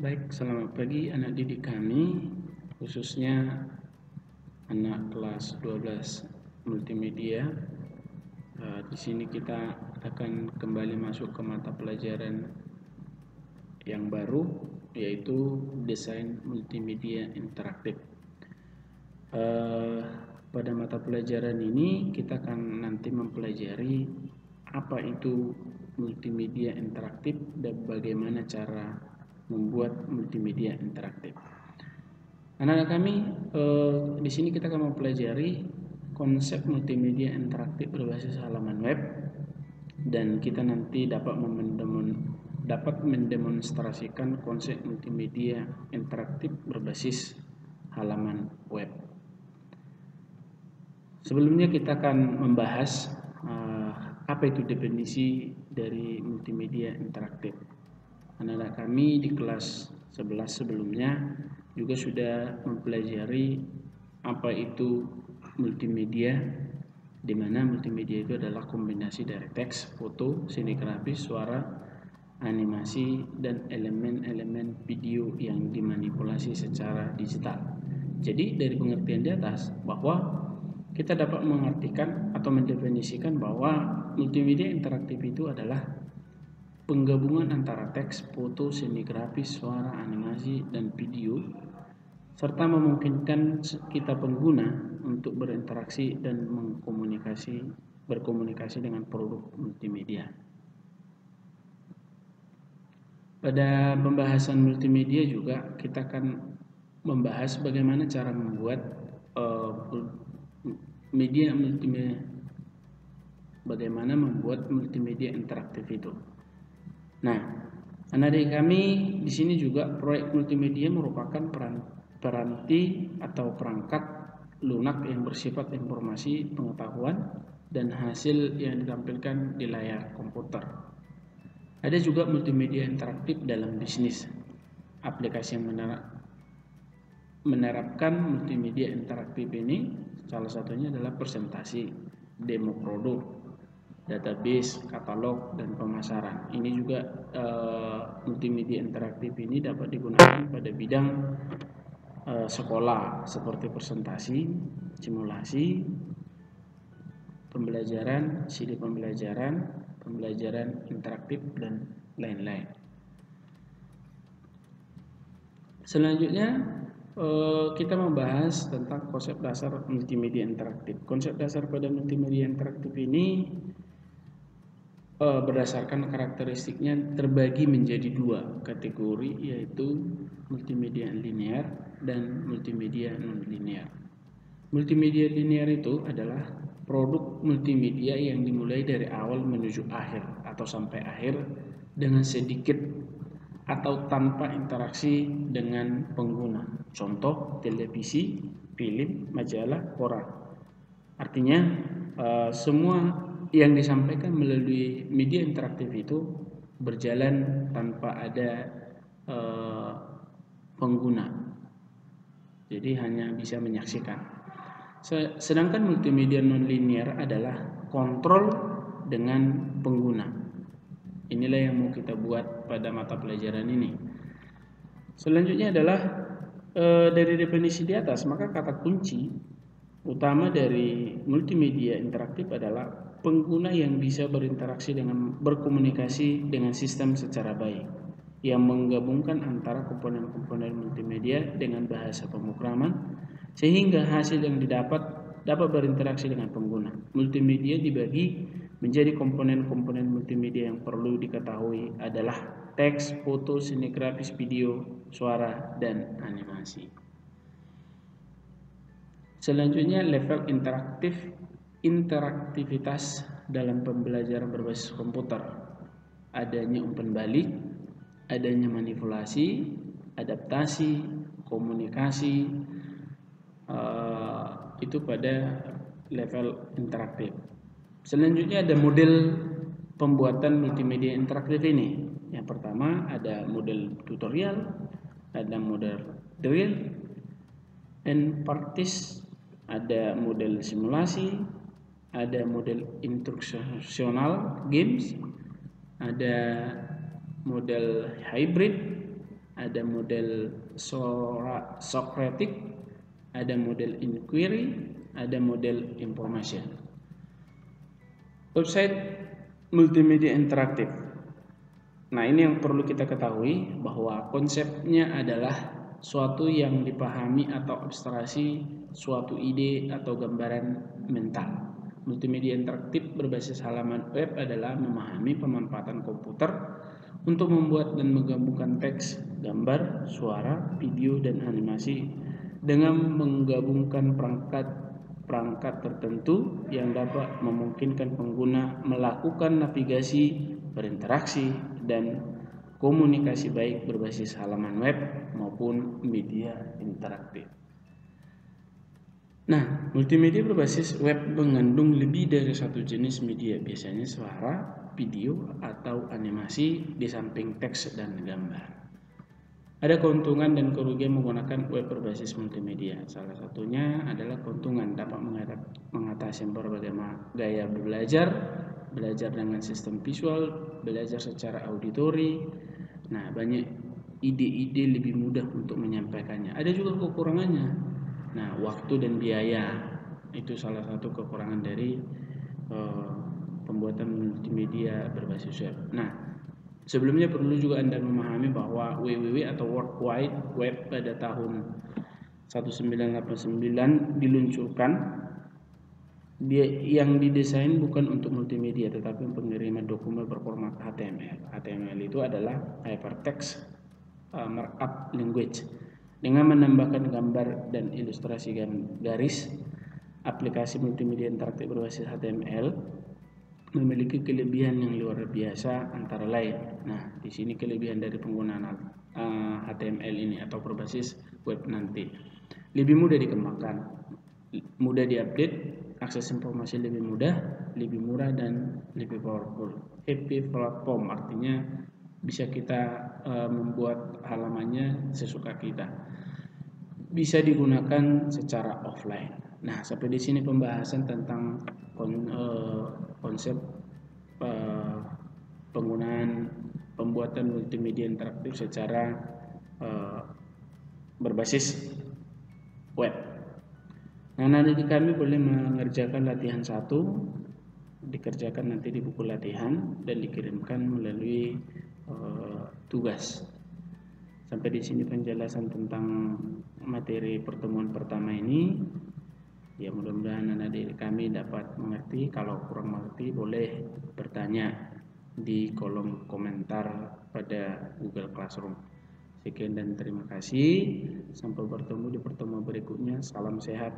Baik, selamat pagi anak didik kami, khususnya anak kelas 12 multimedia. Di sini kita akan kembali masuk ke mata pelajaran yang baru, yaitu desain multimedia interaktif. Pada mata pelajaran ini kita akan nanti mempelajari apa itu multimedia interaktif dan bagaimana cara membuat multimedia interaktif. Anak-anak kami, di sini kita akan mempelajari konsep multimedia interaktif berbasis halaman web, dan kita nanti dapat mendemonstrasikan konsep multimedia interaktif berbasis halaman web. Sebelumnya kita akan membahas apa itu definisi dari multimedia interaktif. Anak-anak kami di kelas 11 sebelumnya juga sudah mempelajari apa itu multimedia, di mana multimedia itu adalah kombinasi dari teks, foto, seni grafis, suara, animasi, dan elemen-elemen video yang dimanipulasi secara digital. Jadi dari pengertian di atas bahwa kita dapat mengartikan atau mendefinisikan bahwa multimedia interaktif itu adalah penggabungan antara teks, foto, seni grafis, suara, animasi, dan video, serta memungkinkan kita pengguna untuk berinteraksi dan berkomunikasi dengan produk multimedia. Pada pembahasan multimedia juga kita akan membahas bagaimana cara membuat bagaimana membuat multimedia interaktif itu. Nah, anak-adik kami di sini juga proyek multimedia merupakan peranti atau perangkat lunak yang bersifat informasi, pengetahuan, dan hasil yang ditampilkan di layar komputer. Ada juga multimedia interaktif dalam bisnis. Aplikasi yang menerapkan multimedia interaktif ini salah satunya adalah presentasi, demo produk, database, katalog, dan pemasaran. Ini juga multimedia interaktif ini dapat digunakan pada bidang sekolah seperti presentasi, simulasi, pembelajaran, CD pembelajaran, pembelajaran interaktif, dan lain-lain. Selanjutnya kita membahas tentang konsep dasar multimedia interaktif. Konsep dasar pada multimedia interaktif ini berdasarkan karakteristiknya terbagi menjadi dua kategori, yaitu multimedia linear dan multimedia non-linear. Multimedia linear itu adalah produk multimedia yang dimulai dari awal menuju akhir atau sampai akhir dengan sedikit atau tanpa interaksi dengan pengguna. Contoh televisi, film, majalah, koran. Artinya semua yang disampaikan melalui media interaktif itu berjalan tanpa ada pengguna. Jadi hanya bisa menyaksikan. Sedangkan multimedia non-linear adalah kontrol dengan pengguna. Inilah yang mau kita buat pada mata pelajaran ini. Selanjutnya adalah dari definisi di atas, maka kata kunci utama dari multimedia interaktif adalah pengguna yang bisa berkomunikasi dengan sistem secara baik, yang menggabungkan antara komponen-komponen multimedia dengan bahasa pemrograman, sehingga hasil yang didapat dapat berinteraksi dengan pengguna. Multimedia dibagi menjadi komponen-komponen multimedia yang perlu diketahui adalah teks, foto, seni grafis, video, suara, dan animasi. Selanjutnya level interaktivitas dalam pembelajaran berbasis komputer. Adanya umpan balik, adanya manipulasi, adaptasi, komunikasi, itu pada level interaktif. Selanjutnya ada model pembuatan multimedia interaktif ini. Yang pertama ada model tutorial, ada model drill and practice, ada model simulasi, ada model instructional games, ada model hybrid, ada model Socratic, ada model inquiry, ada model information. Website multimedia interaktif. Nah, ini yang perlu kita ketahui bahwa konsepnya adalah suatu yang dipahami atau abstraksi suatu ide atau gambaran mental. Multimedia interaktif berbasis halaman web adalah memahami pemanfaatan komputer untuk membuat dan menggabungkan teks, gambar, suara, video, dan animasi dengan menggabungkan perangkat tertentu yang dapat memungkinkan pengguna melakukan navigasi, berinteraksi, dan komunikasi baik berbasis halaman web maupun media interaktif. Nah, multimedia berbasis web mengandung lebih dari satu jenis media, biasanya suara, video, atau animasi di samping teks dan gambar. Ada keuntungan dan kerugian menggunakan web berbasis multimedia. Salah satunya adalah keuntungan dapat mengatasi berbagai gaya belajar dengan sistem visual, belajar secara auditori. Nah, banyak ide-ide lebih mudah untuk menyampaikannya. Ada juga kekurangannya. Nah, waktu dan biaya itu salah satu kekurangan dari pembuatan multimedia berbasis web. Nah, sebelumnya perlu juga Anda memahami bahwa WWW atau World Wide Web pada tahun 1989 diluncurkan. Yang didesain bukan untuk multimedia tetapi pengiriman dokumen berformat HTML. HTML itu adalah Hypertext Markup Language. Dengan menambahkan gambar dan ilustrasi garis, aplikasi multimedia interaktif berbasis HTML memiliki kelebihan yang luar biasa antara lain. Nah, di sini kelebihan dari penggunaan HTML ini atau berbasis web nanti. Lebih mudah dikembangkan, mudah diupdate, akses informasi lebih mudah, lebih murah, dan lebih powerful. Happy platform artinya bisa kita membuat halamannya sesuka kita. Bisa digunakan secara offline. Nah, sampai di sini pembahasan tentang konsep penggunaan pembuatan multimedia interaktif secara berbasis web. Nah, nanti kami boleh mengerjakan latihan 1, dikerjakan nanti di buku latihan dan dikirimkan melalui tugas. Sampai di sini penjelasan tentang materi pertemuan pertama ini. Ya, mudah-mudahan anak-adik kami dapat mengerti. Kalau kurang mengerti boleh bertanya di kolom komentar pada Google Classroom. Sekian dan terima kasih. Sampai bertemu di pertemuan berikutnya. Salam sehat.